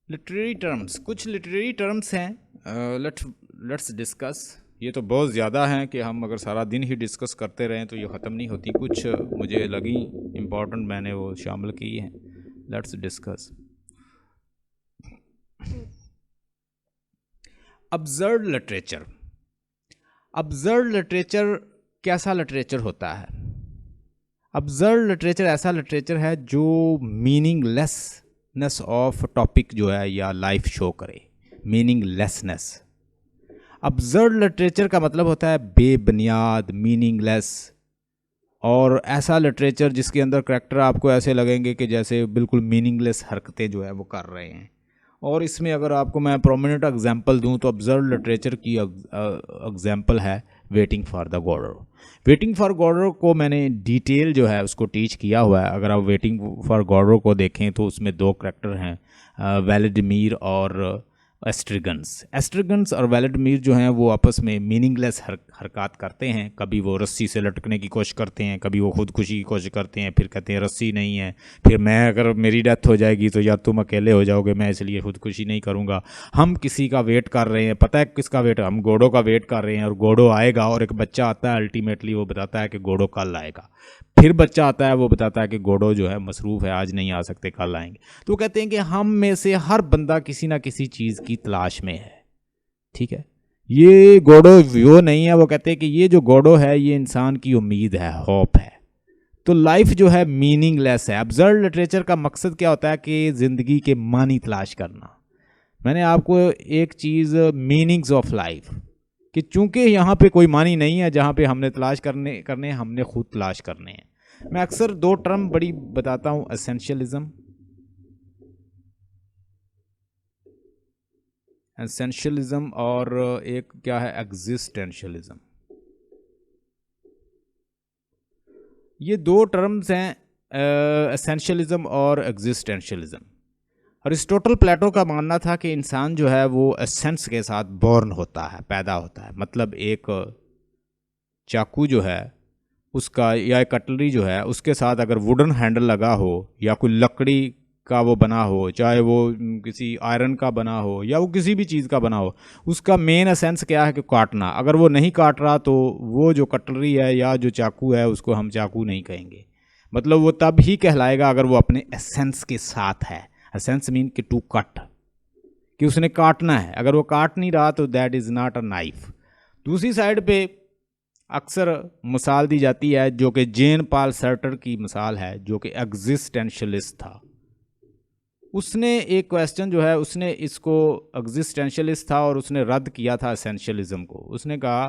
Literary terms, कुछ literary terms हैं, let's discuss. ये तो बहुत ज़्यादा हैं कि हम अगर सारा दिन ही डिस्कस करते रहें तो ये ख़त्म नहीं होती। कुछ मुझे लगी इम्पॉर्टेंट, मैंने वो शामिल की हैं। Let's discuss. Absurd literature. Absurd literature कैसा लिटरेचर होता है? अब्जर्ड लिटरेचर ऐसा लिटरेचर है जो मीनिंगलेसनेस ऑफ टॉपिक जो है या लाइफ शो करे, मीनिंगलेसनेस। अब्जर्ड लिटरेचर का मतलब होता है बेबुनियाद, मीनिंगलेस, और ऐसा लिटरेचर जिसके अंदर करैक्टर आपको ऐसे लगेंगे कि जैसे बिल्कुल मीनिंगलेस हरकतें जो है वो कर रहे हैं। और इसमें अगर आपको मैं प्रोमिनेंट एग्जांपल दूं तो ऑब्जर्व लिटरेचर की एग्जांपल है waiting for the Godot. Waiting for Godot को मैंने डिटेल जो है उसको टीच किया हुआ है। अगर आप वेटिंग फॉर गॉडर को देखें तो उसमें दो करैक्टर हैं, व्लादिमीर और एस्ट्रिगन्स और व्लादिमीर जो हैं वो आपस में मीनिंगलेस हरकत करते हैं। कभी वो रस्सी से लटकने की कोशिश करते हैं, कभी वो खुदकुशी की कोशिश करते हैं, फिर कहते हैं रस्सी नहीं है, फिर मैं अगर मेरी डेथ हो जाएगी तो या तुम अकेले हो जाओगे, मैं इसलिए खुदकुशी नहीं करूँगा। हम किसी का वेट कर रहे हैं, पता है किसका वेट? हम गोडो का वेट कर रहे हैं, और गोडो आएगा और एक बच्चा आता है, अल्टीमेटली वो बताता है कि गोडो कल आएगा। फिर बच्चा आता है, वो बताता है कि गोडो जो है मसरूफ़ है, आज नहीं आ सकते, कल आएंगे। तो कहते हैं कि हम में से हर बंदा किसी ना किसी चीज़ की तलाश में है। ठीक है, ये गोडो वो नहीं है। वो कहते हैं कि ये जो गोडो है ये इंसान की उम्मीद है, होप है। तो लाइफ जो है मीनिंगलेस है। अब्जर्व लिटरेचर का मकसद क्या होता है कि ज़िंदगी के मानी तलाश करना। मैंने आपको एक चीज़, मीनिंग्स ऑफ लाइफ, कि चूंकि यहाँ पे कोई मानी नहीं है जहाँ पे हमने तलाश करने हमने खुद तलाश करने हैं। मैं अक्सर दो टर्म बड़ी बताता हूँ, एसेंशियलिज्म और एक क्या है, एग्जिस्टेंशियलिज्म। ये दो टर्म्स हैं, एसेंशियलिज्म और एग्जिस्टेंशियलिज्म। अरिस्टोटल प्लेटो का मानना था कि इंसान जो है वो एसेंस के साथ बॉर्न होता है, पैदा होता है। मतलब एक चाकू जो है उसका या एक कटलरी जो है उसके साथ अगर वुडन हैंडल लगा हो या कोई लकड़ी का वो बना हो, चाहे वो किसी आयरन का बना हो या वो किसी भी चीज़ का बना हो, उसका मेन एसेंस क्या है कि काटना। अगर वो नहीं काट रहा तो वो जो कटलरी है या जो चाकू है उसको हम चाकू नहीं कहेंगे। मतलब वो तब ही कहलाएगा अगर वो अपने एसेंस के साथ है। एसेंस मीन कि टू कट, कि उसने काटना है। अगर वो काट नहीं रहा तो that is not a knife. दूसरी साइड पे अक्सर मिसाल दी जाती है जो कि जेन पॉल सार्टर की मिसाल है, जो कि एग्जिस्टेंशियलिस्ट था। उसने एक क्वेश्चन जो है, उसने इसको, एग्जिस्टेंशियलिस्ट था और उसने रद्द किया था एसेंशियलिज्म को। उसने कहा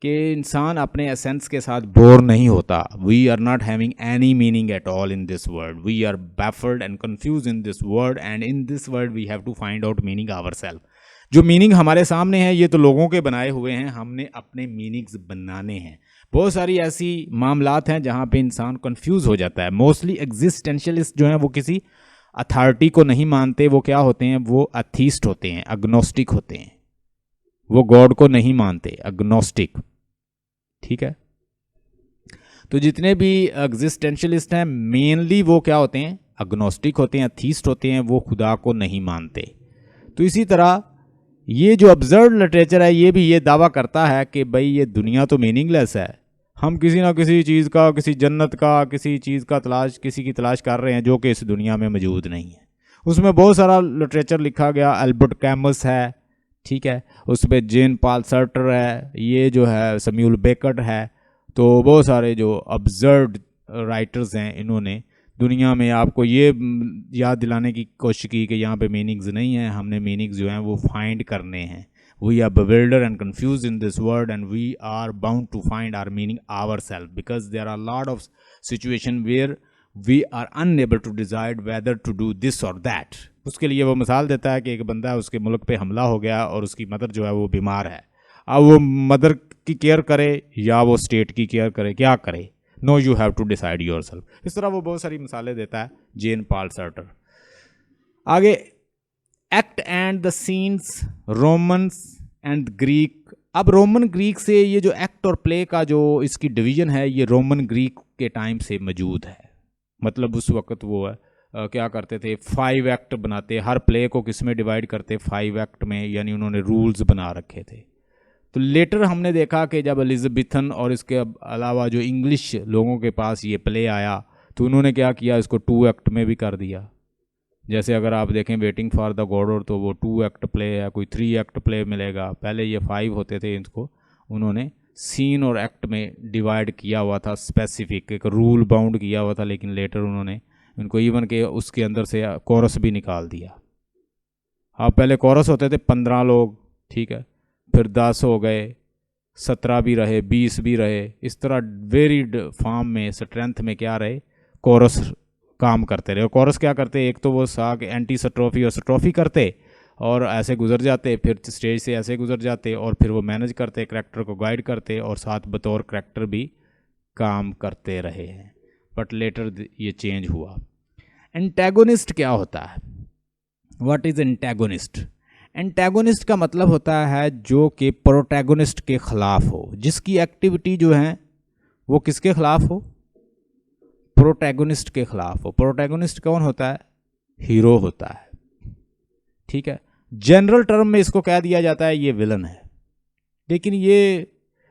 कि इंसान अपने एसेंस के साथ बोर नहीं होता। We are not having any meaning at all in this world, we are baffled and confuse in this world, and in this world we have to find out meaning ourself. जो meaning हमारे सामने है ये तो लोगों के बनाए हुए हैं, हमने अपने मीनिंग्स बनाने हैं। बहुत सारी ऐसी मामलात हैं जहाँ पे इंसान कंफ्यूज हो जाता है। मोस्टली एग्जिस्टेंशियलिस्ट जो हैं वो किसी अथॉरिटी को नहीं मानते। वो क्या होते हैं? वो अथीस्ट होते हैं, अग्नोस्टिक होते हैं। वो गॉड को नहीं मानते, अग्नोस्टिक। ठीक है, तो जितने भी एग्जिस्टेंशियलिस्ट हैं मेनली वो क्या होते हैं? अग्नोस्टिक होते हैं, अथीस्ट होते हैं। वो खुदा को नहीं मानते। तो इसी तरह ये जो ऑब्जर्व लिटरेचर है ये भी ये दावा करता है कि भाई ये दुनिया तो मीनिंगलेस है। हम किसी ना किसी चीज़ का, किसी जन्नत का, किसी चीज़ का तलाश, किसी की तलाश कर रहे हैं जो कि इस दुनिया में मौजूद नहीं है। उसमें बहुत सारा लिटरेचर लिखा गया। अल्बर्ट कैमस है, ठीक है, उस पर जेन पॉल सार्टर है, ये जो है सैमुअल बेकन है। तो बहुत सारे जो ऑब्जर्व राइटर्स हैं इन्होंने दुनिया में आपको ये याद दिलाने की कोशिश की कि यहाँ पे मीनिंग्स नहीं है, हमने मीनिंग्स जो हैं वो फाइंड करने हैं। We are bewildered and confused in this world and we are bound to find our meaning ourselves because there are a lot of situation where we are unable to decide whether to do this or that। उसके लिए वो मिसाल देता है कि एक बंदा है, उसके मुल्क पे हमला हो गया और उसकी मदर जो है वो बीमार है। अब वो मदर की केयर करे या वो स्टेट की केयर करे, क्या करे? No, you have to decide your self. इस तरह वो बहुत सारी मिसालें देता है जेन पॉल सार्टर। आगे, act and the scenes, Romans and Greek. अब रोमन ग्रीक से ये जो एक्ट और प्ले का जो इसकी डिवीजन है ये रोमन ग्रीक के टाइम से मौजूद है। मतलब उस वक्त वो है क्या करते थे, 5 एक्ट बनाते, हर प्ले को किस में डिवाइड करते, 5 एक्ट में, यानी उन्होंने रूल्स बना रखे थे। तो लेटर हमने देखा कि जब एलिज़ाबेथन और इसके अलावा जो इंग्लिश लोगों के पास ये प्ले आया तो उन्होंने क्या किया, इसको 2 एक्ट में भी कर दिया। जैसे अगर आप देखें वेटिंग फॉर द गॉडर तो वो 2 एक्ट प्ले है, कोई 3 एक्ट प्ले मिलेगा, पहले ये 5 होते थे, इनको उन्होंने सीन और एक्ट में डिवाइड किया हुआ था, स्पेसिफिक एक रूल बाउंड किया हुआ था, लेकिन लेटर उन्होंने इनको इवन के उसके अंदर से कोरस भी निकाल दिया। हाँ, पहले कोरस होते थे 15 लोग, ठीक है, फिर 10 हो गए, 17 भी रहे, 20 भी रहे, इस तरह वेरिड फॉर्म में स्ट्रेंथ में क्या रहे, कोरस काम करते रहे। और कोरस क्या करते, एक तो वो साग एंटी स्ट्रोफी और स्ट्रोफी करते और ऐसे गुजर जाते, फिर स्टेज से ऐसे गुजर जाते और फिर वो मैनेज करते, करैक्टर को गाइड करते और साथ बतौर करैक्टर भी काम करते रहे हैं। बट लेटर ये चेंज हुआ। एंटेगोनिस्ट क्या होता है, व्हाट इज़ एंटेगोनिस्ट? एंटेगोनिस्ट का मतलब होता है जो कि प्रोटैगोनिस्ट के ख़िलाफ़ हो, जिसकी एक्टिविटी जो है वो किसके ख़िलाफ़ हो, प्रोटैगोनिस्ट के ख़िलाफ़ हो। प्रोटैगोनिस्ट कौन होता है, हीरो होता है, ठीक है। जनरल टर्म में इसको कह दिया जाता है ये विलन है, लेकिन ये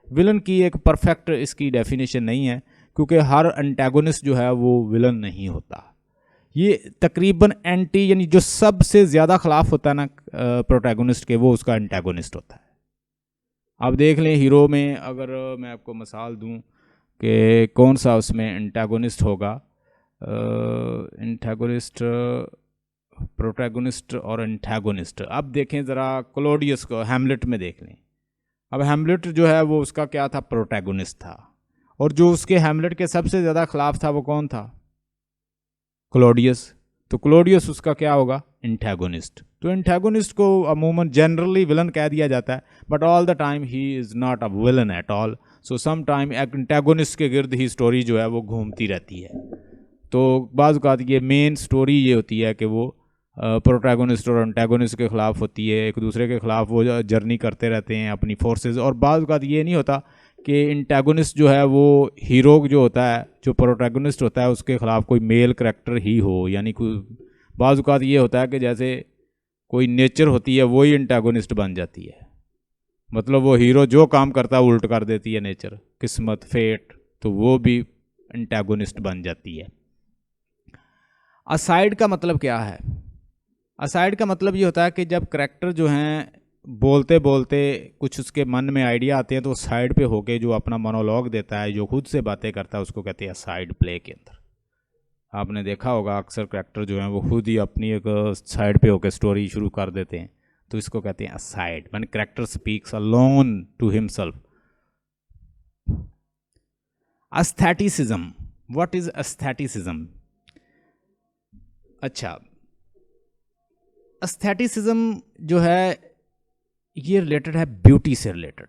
विलन की एक परफेक्ट इसकी डेफिनेशन नहीं है, क्योंकि हर एंटेगोनिस्ट जो है वो विलन नहीं होता। ये तकरीबन एंटी, यानी जो सबसे ज़्यादा खिलाफ होता है ना प्रोटैगोनिस्ट के, वो उसका एंटेगोनिस्ट होता है। आप देख लें हीरो में, अगर मैं आपको मिसाल दूं कि कौन सा उसमें एंटेगोनिस्ट होगा, एंटेगोनिस्ट, प्रोटैगोनिस्ट और एंटेगोनिस्ट। अब देखें ज़रा क्लॉडियस को, हैमलेट में देख लें। अब हैमलेट जो है वो उसका क्या था, प्रोटैगोनिस्ट था, और जो उसके हैमलेट के सबसे ज़्यादा खिलाफ था वो कौन था, क्लॉडियस। तो क्लॉडियस उसका क्या होगा, एंटेगोनिस्ट। तो एंटेगोनिस्ट को अमूमन जनरली विलन कह दिया जाता है, but all the time he is not a villain at all. So some time antagonist के गिर्द ही स्टोरी जो है वो घूमती रहती है। तो बाज़ औक़ात ये मेन स्टोरी ये होती है कि वो प्रोटैगोनिस्ट और एंटेगोनिस्ट के ख़िलाफ़ होती है, एक दूसरे के ख़िलाफ़ वो जर्नी करते रहते हैं अपनी फोर्सेस। और बाज़ औक़ात ये नहीं होता कि एंटेगोनिस्ट जो है वो हीरो जो होता है, जो प्रोटैगोनिस्ट होता है, उसके ख़िलाफ़ कोई मेल करैक्टर ही हो। यानी कोई बाज़ औक़ात ये होता है कि जैसे कोई नेचर होती है वही एंटेगोनिस्ट बन जाती है, मतलब वो हीरो जो काम करता है उल्ट कर देती है नेचर, किस्मत, फेट, तो वो भी एंटेगोनिस्ट बन जाती है। असाइड का मतलब क्या है? असाइड का मतलब ये होता है कि जब करैक्टर जो हैं बोलते बोलते कुछ उसके मन में आइडिया आते हैं तो साइड पे होके जो अपना मोनोलॉग देता है, जो खुद से बातें करता है, उसको कहते हैं असाइड प्ले के अंदर। आपने देखा होगा अक्सर करैक्टर जो हैं वो खुद ही अपनी एक साइड पे होकर स्टोरी शुरू कर देते हैं, तो इसको कहते हैं aside, when character speaks alone to himself. Aestheticism, what is aestheticism? अच्छा, एस्थेटिसिज्म जो है ये रिलेटेड है ब्यूटी से रिलेटेड।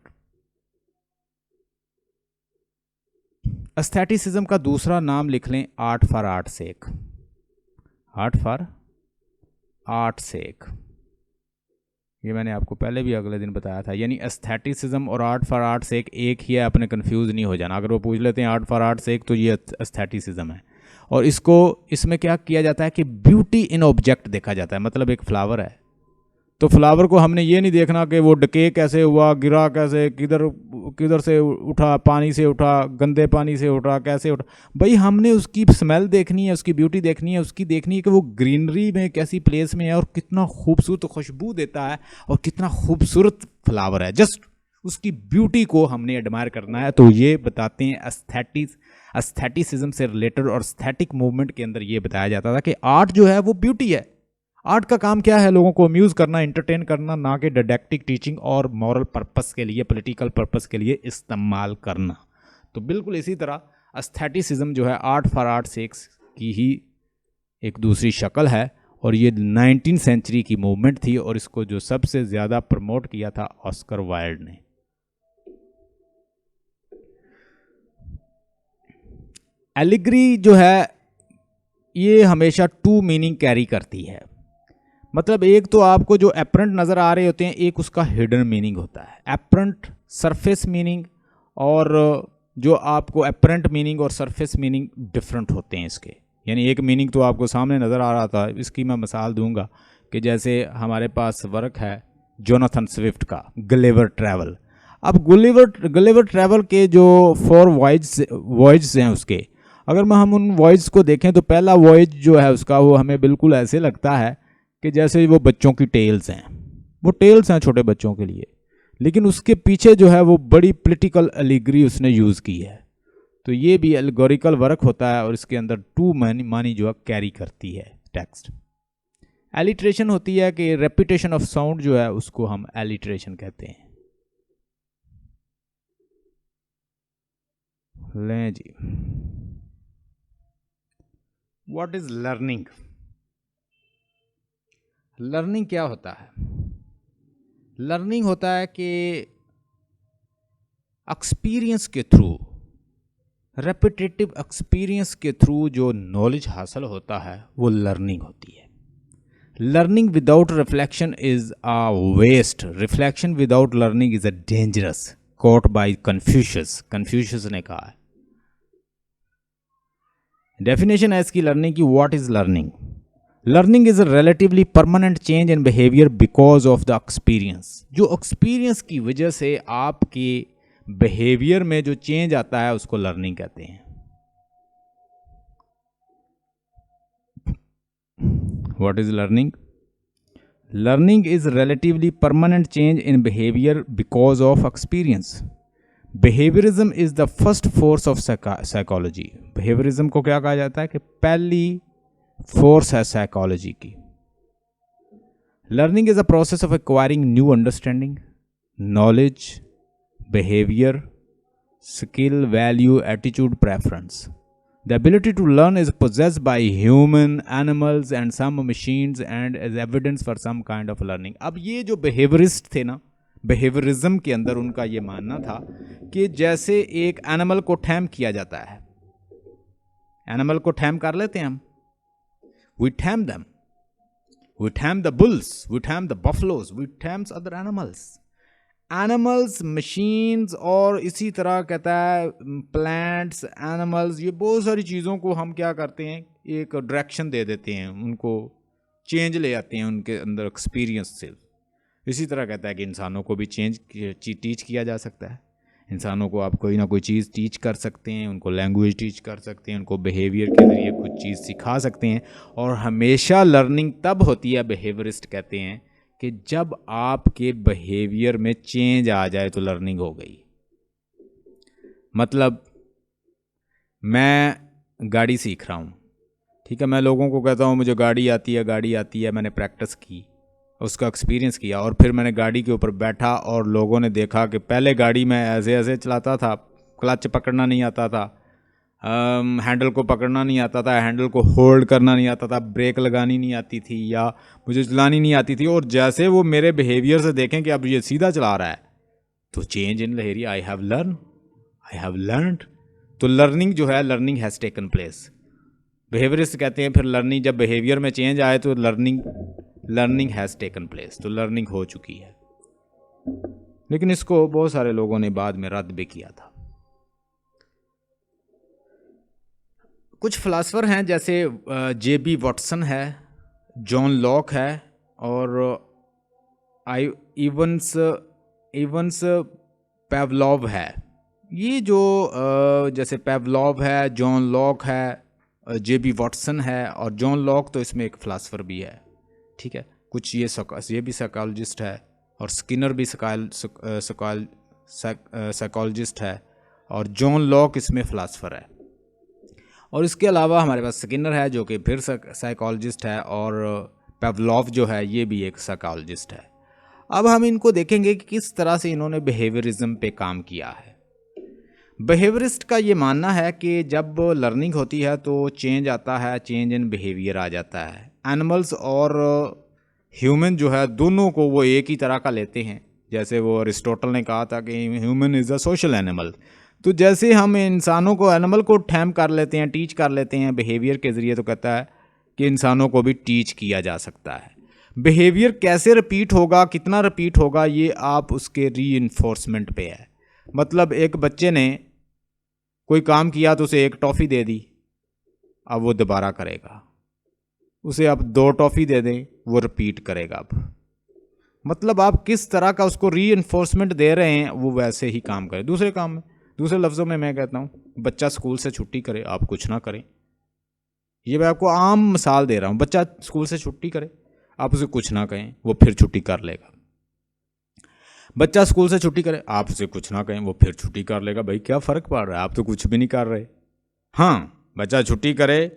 एस्थेटिसिज्म का दूसरा नाम लिख लें, art for art sake. Art for art sake, ये मैंने आपको पहले भी अगले दिन बताया था। यानी एस्थेटिसिज्म और आर्ट फॉर आर्ट सेक एक ही है, आपने कंफ्यूज नहीं हो जाना। अगर वो पूछ लेते हैं आर्ट फॉर आर्ट सेक तो ये एस्थेटिसिज्म है। और इसको, इसमें क्या किया जाता है कि ब्यूटी इन ऑब्जेक्ट देखा जाता है। मतलब एक फ्लावर है तो फ्लावर को हमने ये नहीं देखना कि वो डके कैसे हुआ, गिरा कैसे, किधर से उठा, पानी से उठा, गंदे पानी से उठा, कैसे उठा। भाई हमने उसकी स्मेल देखनी है, उसकी ब्यूटी देखनी है, उसकी देखनी है कि वो ग्रीनरी में कैसी प्लेस में है और कितना खूबसूरत खुशबू देता है और कितना खूबसूरत फ्लावर है। जस्ट उसकी ब्यूटी को हमने एडमायर करना है। तो ये बताते हैं एस्थेटिसिज्म से रिलेटेड और एस्थेटिक मूवमेंट के अंदर ये बताया जाता था कि आर्ट जो है वो ब्यूटी है। आर्ट का काम क्या है, लोगों को अम्यूज़ करना, एंटरटेन करना, ना कि डिडक्टिक टीचिंग और मॉरल पर्पस के लिए, पॉलिटिकल पर्पस के लिए इस्तेमाल करना। तो बिल्कुल इसी तरह एस्थेटिसिज्म जो है आर्ट फॉर आर्ट सेक्स की ही एक दूसरी शक्ल है और ये 19th सेंचुरी की मूवमेंट थी और इसको जो सबसे ज़्यादा प्रमोट किया था ऑस्कर वाइल्ड ने। एलिग्री जो है ये हमेशा 2 मीनिंग कैरी करती है। मतलब एक तो आपको जो एपरेंट नज़र आ रहे होते हैं, एक उसका हिडन मीनिंग होता है। एपरेंट सरफेस मीनिंग, और जो आपको एपरेंट मीनिंग और सरफेस मीनिंग डिफरेंट होते हैं इसके। यानी एक मीनिंग तो आपको सामने नज़र आ रहा था, इसकी मैं मिसाल दूंगा कि जैसे हमारे पास वर्क है जोनाथन स्विफ्ट का गलिवर ट्रैवल। अब गलिवर ट्रैवल के जो 4 वॉयज हैं उसके, अगर हम उन वॉयज को देखें तो पहला वॉयज जो है उसका वो हमें बिल्कुल ऐसे लगता है कि जैसे वो बच्चों की टेल्स हैं, वो टेल्स हैं छोटे बच्चों के लिए, लेकिन उसके पीछे जो है वो बड़ी पॉलिटिकल एलिगरी उसने यूज़ की है। तो ये भी एल्गोरिकल वर्क होता है और इसके अंदर टू मानी जो है कैरी करती है टेक्स्ट। एलिट्रेशन होती है कि रेपिटेशन ऑफ साउंड जो है उसको हम एलिट्रेशन कहते हैं। लें जी, व्हाट इज लर्निंग? लर्निंग क्या होता है? लर्निंग होता है कि एक्सपीरियंस के थ्रू, रेपिटेटिव एक्सपीरियंस के थ्रू जो नॉलेज हासिल होता है वो लर्निंग होती है। Learning without reflection is a waste, reflection without learning is a dangerous, quote by Confucius. Confucius ने कहा है। डेफिनेशन है इसकी लर्निंग की, what is learning? Learning is a relatively permanent change in behaviour because of the experience. जो experience की वजह से आपके बिहेवियर में जो चेंज आता है उसको लर्निंग कहते हैं। What is learning? Learning is relatively permanent change in behavior because of experience. Behaviorism is the first force of psychology. Behaviorism को क्या कहा जाता है कि पहली फोर्स है साइकोलॉजी की। Learning is a process of acquiring new understanding, knowledge, behaviour, skill, value, attitude, preference. The ability to learn is possessed by human, animals and some machines and is evidence for some kind of learning. अब ये जो behaviorist थे ना, behaviorism के अंदर उनका ये मानना था कि जैसे एक एनिमल को टैम किया जाता है, एनिमल को टैम कर लेते हैं हम, we tame them, we tame the bulls, we tame the buffaloes, we tame other animals. Animals, machines और इसी तरह कहता है प्लांट्स, एनिमल्स, ये बहुत सारी चीज़ों को हम क्या करते हैं, एक डायरेक्शन दे देते हैं, उनको चेंज ले आते हैं उनके अंदर एक्सपीरियंस से। इसी तरह कहता है कि इंसानों को भी टीच किया जा सकता है। इंसानों को आप कोई ना कोई चीज़ टीच कर सकते हैं, उनको लैंग्वेज टीच कर सकते हैं, उनको बिहेवियर के ज़रिए कुछ चीज़ सिखा सकते हैं। और हमेशा लर्निंग तब होती है, बिहेवियरिस्ट कहते हैं, कि जब आपके बिहेवियर में चेंज आ जाए तो लर्निंग हो गई। मतलब मैं गाड़ी सीख रहा हूँ, ठीक है, मैं लोगों को कहता हूँ मुझे गाड़ी आती है, मैंने प्रैक्टिस की, उसका एक्सपीरियंस किया, और फिर मैंने गाड़ी के ऊपर बैठा और लोगों ने देखा कि पहले गाड़ी मैं ऐसे ऐसे चलाता था, क्लच पकड़ना नहीं आता था, हैंडल को पकड़ना नहीं आता था, हैंडल को होल्ड करना नहीं आता था, ब्रेक लगानी नहीं आती थी या मुझे चलानी नहीं आती थी। और जैसे वो मेरे बिहेवियर से देखें कि अब ये सीधा चला रहा है तो चेंज इन लहरी, आई हैव लर्नड। तो लर्निंग जो है, learning has taken place. Behaviourist कहते हैं फिर लर्निंग, जब बिहेवियर में चेंज आए तो लर्निंग हैज़ टेकन प्लेस, तो लर्निंग हो चुकी है। लेकिन इसको बहुत सारे लोगों ने बाद में रद्द भी किया था। कुछ फिलासफर हैं जैसे J.B. वॉटसन है, जॉन लॉक है और इवन्स पेवलोव है। ये जो जैसे पेवलोव है, जॉन लॉक है, J.B. वॉटसन है, और जॉन लॉक तो इसमें एक फ़िलासफ़र भी है, ठीक है। कुछ ये भी साइकोलॉजिस्ट है, और स्किनर भी साइकोलॉजिस्ट है, और जॉन लॉक इसमें फ़िलासफ़र है। और इसके अलावा हमारे पास स्किनर है जो कि फिर साइकोलॉजिस्ट है, और पेवलोव जो है ये भी एक साइकोलॉजिस्ट है। अब हम इनको देखेंगे कि किस तरह से इन्होंने बिहेवियरिज्म पे काम किया है। बिहेवियरिस्ट का ये मानना है कि जब लर्निंग होती है तो चेंज आता है, चेंज इन बिहेवियर आ जाता है। एनिमल्स और ह्यूमन जो है दोनों को वो एक ही तरह का लेते हैं। जैसे वो अरिस्टोटल ने कहा था कि human is a social animal. तो जैसे हम इंसानों को, एनिमल को टैम कर लेते हैं, टीच कर लेते हैं बिहेवियर के ज़रिए, तो कहता है कि इंसानों को भी टीच किया जा सकता है। बिहेवियर कैसे रिपीट होगा, कितना रिपीट होगा, ये आप उसके रीइंफोर्समेंट पे है। मतलब एक बच्चे ने कोई काम किया तो उसे एक टॉफ़ी दे दी, अब वो दोबारा करेगा। उसे आप 2 टॉफ़ी दे दें, वो रिपीट करेगा। अब मतलब आप किस तरह का उसको रीइंफोर्समेंट दे रहे हैं, वो वैसे ही काम करे। दूसरे काम में, दूसरे लफ्ज़ों में मैं कहता हूँ, बच्चा स्कूल से छुट्टी करे, आप कुछ ना करें। ये मैं आपको आम मिसाल दे रहा हूँ। बच्चा स्कूल से छुट्टी करे, आप उसे कुछ ना कहें, वो फिर छुट्टी कर लेगा। बच्चा स्कूल से छुट्टी करे, आप उसे कुछ ना कहें, वो फिर छुट्टी कर लेगा। भाई क्या फ़र्क पड़ रहा है, आप तो कुछ भी नहीं कर रहे। हाँ, बच्चा छुट्टी करे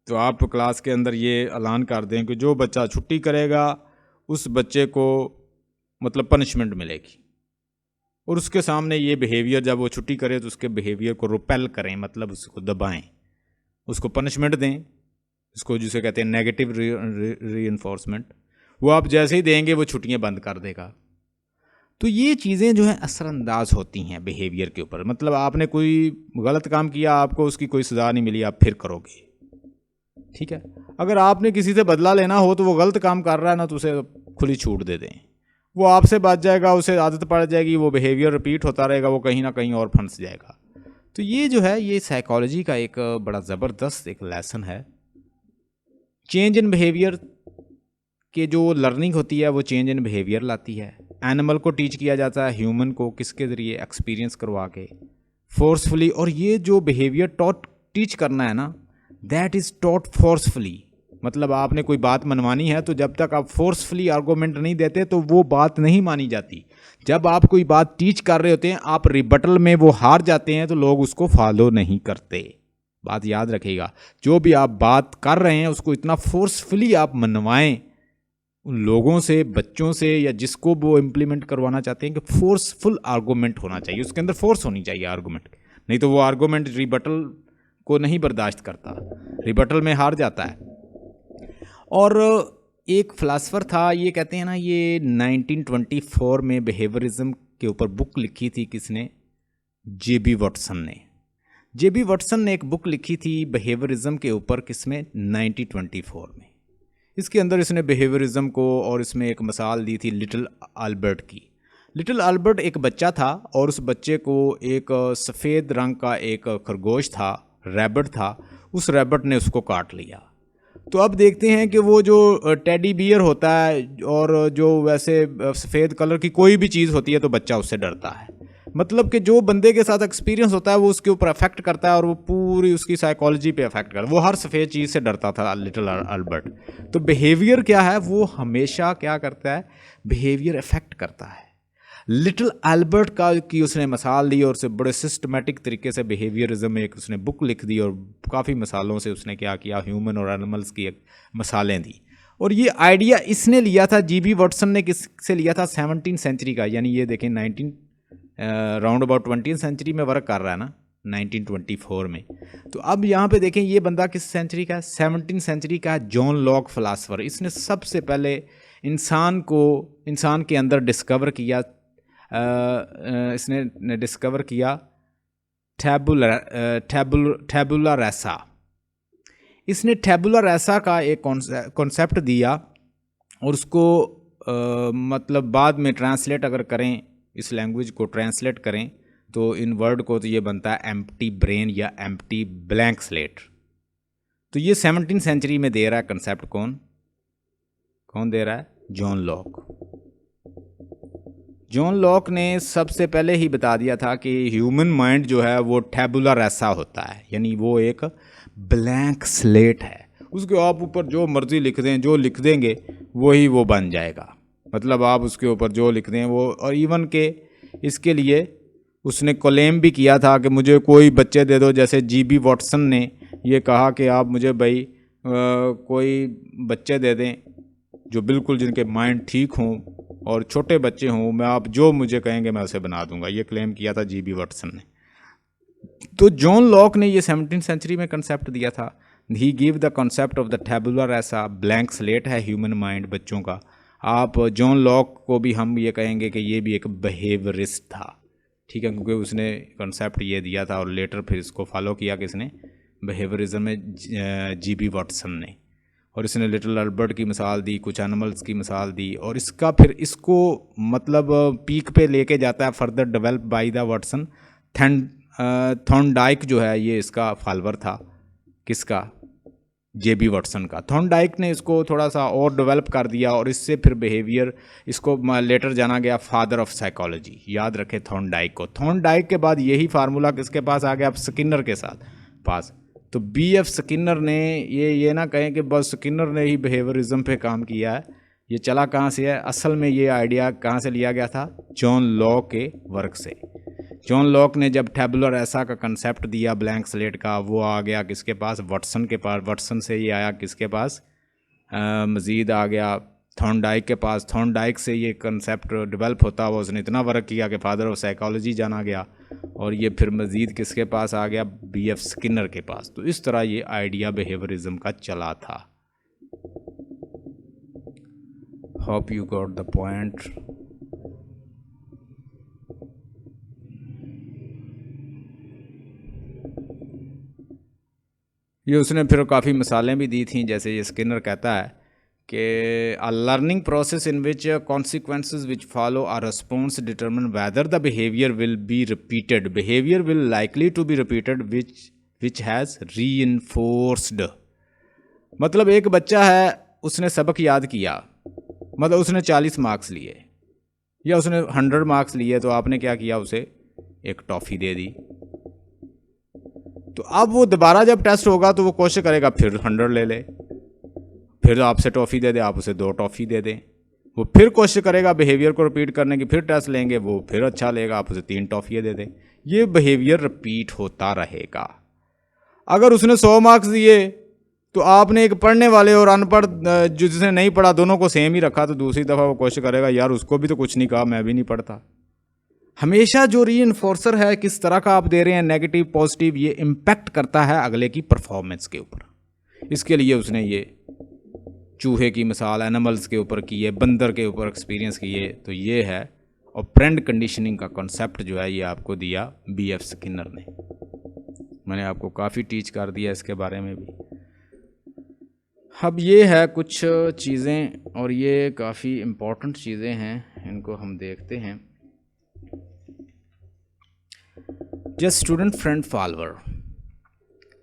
तो आप क्लास के अंदर ये ऐलान कर दें कि जो बच्चा छुट्टी करेगा उस बच्चे को मतलब पनिशमेंट मिलेगी, और उसके सामने ये बिहेवियर, जब वो छुट्टी करे तो उसके बिहेवियर को रिपेल करें, मतलब उसको दबाएं, उसको पनिशमेंट दें, इसको जिसे कहते हैं नेगेटिव रीइंफोर्समेंट। वो आप जैसे ही देंगे वो छुट्टियां बंद कर देगा। तो ये चीज़ें जो हैं असरअंदाज होती हैं बिहेवियर के ऊपर। मतलब आपने कोई गलत काम किया, आपको उसकी कोई सज़ा नहीं मिली, आप फिर करोगे, ठीक है। अगर आपने किसी से बदला लेना हो तो वो गलत काम कर रहा है ना, तो उसे खुली छूट दे दें, वो आपसे बच जाएगा, उसे आदत पड़ जाएगी, वो बिहेवियर रिपीट होता रहेगा, वो कहीं ना कहीं और फंस जाएगा। तो ये जो है, ये साइकोलॉजी का एक बड़ा ज़बरदस्त एक लेसन है। चेंज इन बिहेवियर के जो लर्निंग होती है वो चेंज इन बिहेवियर लाती है। एनिमल को टीच किया जाता है, ह्यूमन को किसके ज़रिए, एक्सपीरियंस करवा के, फोर्सफुली। और ये जो बिहेवियर टॉट टीच करना है ना, दैट इज़ टॉट फोर्सफुली। मतलब आपने कोई बात मनवानी है तो जब तक आप फोर्सफुली आर्गूमेंट नहीं देते तो वो बात नहीं मानी जाती। जब आप कोई बात टीच कर रहे होते हैं, आप रिबटल में वो हार जाते हैं तो लोग उसको फॉलो नहीं करते। बात याद रखिएगा, जो भी आप बात कर रहे हैं उसको इतना फोर्सफुली आप मनवाएं उन लोगों से, बच्चों से, या जिसको वो इम्प्लीमेंट करवाना चाहते हैं, कि फोर्सफुल आर्गूमेंट होना चाहिए, उसके अंदर फोर्स होनी चाहिए आर्गूमेंट। नहीं तो वो आर्गूमेंट रिबटल को नहीं बर्दाश्त करता, रिबटल में हार जाता है। और एक फ़िलासफ़र था, ये कहते हैं ना, ये 1924 में बिहेवियरिज्म के ऊपर बुक लिखी थी किसने, जेबी वाटसन ने। जेबी वाटसन ने एक बुक लिखी थी बिहेवियरिज्म के ऊपर, किसमें, 1924 में। इसके अंदर इसने बिहेवियरिज्म को, और इसमें एक मिसाल दी थी लिटिल अल्बर्ट की। लिटिल अल्बर्ट एक बच्चा था, और उस बच्चे को एक सफ़ेद रंग का एक खरगोश था, रैबिट था, उस रैबिट ने उसको काट लिया। तो अब देखते हैं कि वो जो टेडी बियर होता है, और जो वैसे सफ़ेद कलर की कोई भी चीज़ होती है तो बच्चा उससे डरता है। मतलब कि जो बंदे के साथ एक्सपीरियंस होता है वो उसके ऊपर अफेक्ट करता है, और वो पूरी उसकी साइकोलॉजी पे अफेक्ट करता है। वो हर सफ़ेद चीज़ से डरता था लिटिल अल्बर्ट। तो बिहेवियर क्या है, वो हमेशा क्या करता है, बिहेवियर अफेक्ट करता है। लिटिल अल्बर्ट का की उसने मिसाल दी, और उसे बड़े सिस्टमेटिक तरीके से बिहेवियरिज्म में एक उसने बुक लिख दी, और काफ़ी मिसालों से उसने क्या किया, ह्यूमन और एनिमल्स की एक मिसालें दी। और ये आइडिया इसने लिया था, जीबी वाटसन ने किससे लिया था, 17वीं सेंचुरी का। यानी ये देखें, राउंड अबाउट 20वीं सेंचुरी में वर्क कर रहा है ना, 1924 में। तो अब यहाँ पे देखें, ये बंदा किस सेंचुरी का है, 17वीं सेंचुरी का है, जॉन लॉक फ़िलासफ़र। इसने सबसे पहले इंसान के अंदर डिस्कवर किया, इसने डिस्कवर किया टैबुला रैसा। इसने टैबुला रैसा का एक कॉन्सेप्ट दिया, और उसको मतलब बाद में ट्रांसलेट अगर करें, इस लैंग्वेज को ट्रांसलेट करें तो इन वर्ड को, तो ये बनता है एम्प्टी ब्रेन या एम्प्टी ब्लैंक स्लेट। तो ये 17वीं सेंचुरी में दे रहा है कंसेप्ट, कौन दे रहा है, जॉन लॉक। जॉन लॉक ने सबसे पहले ही बता दिया था कि ह्यूमन माइंड जो है वो टैबुला रैसा होता है, यानी वो एक ब्लैंक स्लेट है। उसके आप ऊपर जो मर्ज़ी लिख दें, जो लिख देंगे वही वो बन जाएगा। मतलब आप उसके ऊपर जो लिख दें वो, और इवन के इसके लिए उसने क्लेम भी किया था कि मुझे कोई बच्चे दे दो। जैसे जीबी वाटसन ने ये कहा कि आप मुझे भाई कोई बच्चे दे दें जो बिल्कुल जिनके माइंड ठीक हों और छोटे बच्चे हों, मैं आप जो मुझे कहेंगे मैं उसे बना दूंगा। ये क्लेम किया था जीबी वाटसन ने। तो जॉन लॉक ने ये 17वीं सेंचुरी में कंसेप्ट दिया था। He give the concept of the tabular, ऐसा ब्लैंक स्लेट है ह्यूमन माइंड बच्चों का। आप जॉन लॉक को भी हम ये कहेंगे कि ये भी एक बिहेवियरिस्ट था, ठीक है, क्योंकि उसने कॉन्सेप्ट ये दिया था, और लेटर फिर इसको फॉलो किया किसने, बिहेवियरिज्म में जीबी वाटसन ने। और इसने लिटिल अल्बर्ट की मिसाल दी, कुछ एनिमल्स की मिसाल दी, और इसका फिर इसको मतलब पीक पे लेके जाता है, further develop by the Watson. Thorndike जो है ये इसका फॉलोअर था, किसका, जेबी वाटसन का। थॉर्नडाइक ने इसको थोड़ा सा और डेवलप कर दिया और इससे फिर बिहेवियर, इसको लेटर जाना गया फादर ऑफ साइकोलॉजी। याद रखें थॉर्नडाइक को। थॉर्नडाइक के बाद यही फार्मूला किसके पास आ गया, अब स्किनर के साथ पास। तो बी.एफ. स्किनर ने, ये ना कहें कि बस स्किनर ने ही बिहेवियरिज्म पे काम किया है। ये चला कहाँ से है, असल में ये आइडिया कहाँ से लिया गया था, जॉन लॉक के वर्क से। जॉन लॉक ने जब टैबुलर ऐसा का कंसेप्ट दिया ब्लैंक स्लेट का, वो आ गया किसके पास, वाटसन के पास। वाटसन से ये आया किसके पास, मज़ीद आ गया थॉर्नडाइक के पास। थॉर्नडाइक से ये कंसेप्ट डेवलप होता हुआ उसने इतना वर्क किया कि फादर ऑफ साइकोलॉजी जाना गया, और ये फिर मज़ीद किसके पास आ गया, बी.एफ. स्किनर के पास। तो इस तरह ये आइडिया बिहेवियरिज्म का चला था। Hope you got the point. ये उसने फिर काफ़ी मिसालें भी दी थी, जैसे ये स्किनर कहता है कि a learning process in which consequences which follow are response determine whether the behaviour will be repeated. Behaviour will likely to be repeated which has reinforced. मतलब एक बच्चा है, उसने सबक याद किया, मतलब उसने 40 मार्क्स लिए या उसने 100 मार्क्स लिए, तो आपने क्या किया, उसे एक टॉफ़ी दे दी। तो अब वो दोबारा जब टेस्ट होगा तो वो कोशिश करेगा फिर 100 ले ले, फिर आपसे टॉफ़ी दे दे, आप उसे 2 टॉफ़ी दे दें। वो फिर कोशिश करेगा बिहेवियर को रिपीट करने की, फिर टेस्ट लेंगे, वो फिर अच्छा लेगा, आप उसे 3 टॉफ़ियाँ दे दें। ये बिहेवियर रिपीट होता रहेगा। अगर उसने 100 मार्क्स दिए तो आपने एक पढ़ने वाले और अनपढ़ जो जिसने नहीं पढ़ा दोनों को सेम ही रखा, तो दूसरी दफ़ा वो कोशिश करेगा यार उसको भी तो कुछ नहीं कहा, मैं भी नहीं पढ़ता। हमेशा जो रीइंफोर्सर है किस तरह का आप दे रहे हैं, नेगेटिव पॉजिटिव, ये इम्पैक्ट करता है अगले की परफॉर्मेंस के ऊपर। इसके लिए उसने ये चूहे की मिसाल एनिमल्स के ऊपर की है, बंदर के ऊपर एक्सपीरियंस किए। तो ये है ऑपरेंट कंडीशनिंग का कॉन्सेप्ट जो है ये आपको दिया बी.एफ. स्किनर ने। मैंने आपको काफ़ी टीच कर दिया इसके बारे में भी। अब ये है कुछ चीज़ें, और ये काफ़ी इम्पोर्टेंट चीज़ें हैं, इनको हम देखते हैं। Just student friend follower,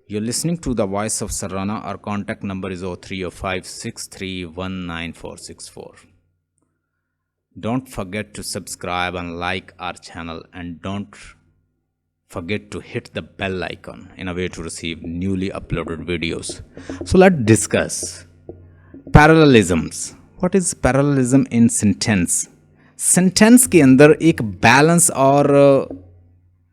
you're listening to the voice of Sarana. Our contact number is 0305631964. Don't forget to subscribe and like our channel, and don't forget to hit the bell icon in a way to receive newly uploaded videos. So let's discuss parallelisms. What is parallelism in sentence? Sentence के अंदर एक balance और